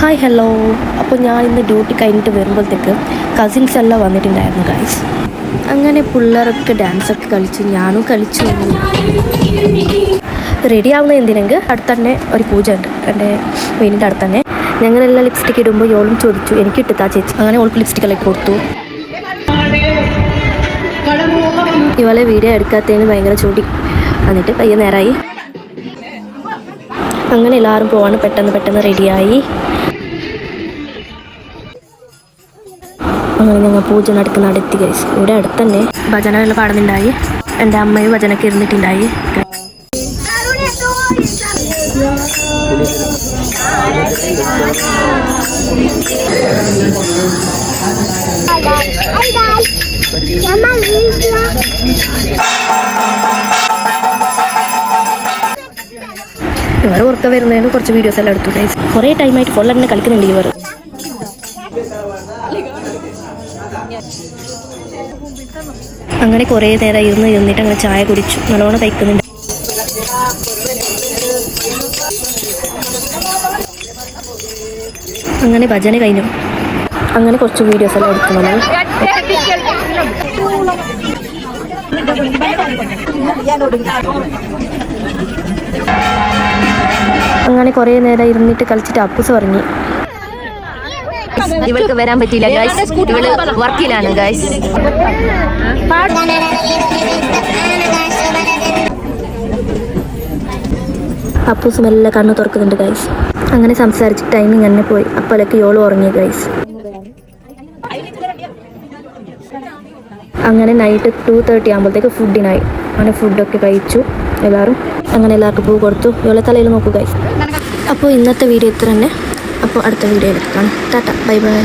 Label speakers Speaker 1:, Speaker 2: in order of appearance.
Speaker 1: Hi hello. അപ്പോൾ ഞാൻ ഇന്ന് ഡ്യൂട്ടി കഴിഞ്ഞിട്ട് വരുമ്പോഴത്തേക്ക് കസിൻസ് എല്ലാം വന്നിട്ടുണ്ടായിരുന്നു ഗൈസ്. അങ്ങനെ പിള്ളേരൊക്കെ ഡാൻസൊക്കെ കളിച്ച് ഞാനും കളിച്ചു. റെഡി ആവുന്ന എന്തിനെങ്കിൽ അടുത്ത് തന്നെ ഒരു പൂജ ഉണ്ട് എൻ്റെ വീടിൻ്റെ അടുത്ത് തന്നെ. ഞങ്ങളെല്ലാം ലിപ്സ്റ്റിക് ഇടുമ്പോൾ യോളും ചോദിച്ചു എനിക്ക് ഇട്ടിട്ടാ ചേച്ചി. അങ്ങനെ ഓൾക്ക് ലിപ്സ്റ്റിക്കെല്ലാം കൊടുത്തു. ഇവളെ വീഡിയോ എടുക്കാത്തതിന് ഭയങ്കര ചൂടി. എന്നിട്ട് പയ്യെ നേരായി. അങ്ങനെ എല്ലാവരും പോവാണ്. പെട്ടെന്ന് റെഡിയായി. അങ്ങനെ ഞങ്ങൾ പൂജ നടത്തി ഗൈസ്. ഇവിടെ അടുത്ത് തന്നെ ഭജന എല്ലാം പാടുന്നുണ്ടായി. എൻ്റെ അമ്മയും ഭജനക്ക് ഇരുന്നിട്ടുണ്ടായി. ഇവർ ഉറക്കം വരുന്നതിന് കുറച്ച് വീഡിയോസ് എല്ലാം എടുത്തു ഗൈസ്. കുറേ ടൈമായിട്ട് ഫോണിൽ തന്നെ കളിക്കുന്നുണ്ട് ഇവർ. അങ്ങനെ കുറേ നേരം ഇരുന്നിട്ട് അങ്ങനെ ചായ കുടിച്ചു. നല്ലോണം കഴിക്കുന്നുണ്ട്. അങ്ങനെ ഭജന കഴിഞ്ഞു. അങ്ങനെ കുറച്ച് വീഡിയോസ് എല്ലാം എടുത്തു നമ്മൾ. അങ്ങനെ കുറേ നേരം ഇരുന്നിട്ട് കളിച്ചിട്ട് അപ്പൂസ് പറഞ്ഞു
Speaker 2: ഇവൾക്ക് വരാൻ പറ്റിയില്ല ഗൈസ്, ഇവള് വർക്കിലാണ് ഗൈസ്.
Speaker 1: അപ്പൂസ് മെല്ലെ കണ്ണ് തുറക്കുന്നുണ്ട് ഗൈസ്. അങ്ങനെ സംസാരിച്ച് ടൈമിങ് തന്നെ പോയി. അപ്പോഴേക്ക് യോള് ഉറങ്ങി ഗൈസ്. അങ്ങനെ നൈറ്റ് 2:30 ആകുമ്പോഴത്തേക്ക് ഫുഡിനായി. അങ്ങനെ ഫുഡൊക്കെ കഴിച്ചു എല്ലാവരും. അങ്ങനെ എല്ലാവർക്കും പൂ കൊടുത്തു. യോളെ തലയിൽ നോക്കൂ ഗൈസ്. അപ്പോൾ ഇന്നത്തെ വീഡിയോ ഇത്ര തന്നെ. അപ്പോൾ അടുത്ത വീഡിയോയിൽ കാണാം. Tata bye bye.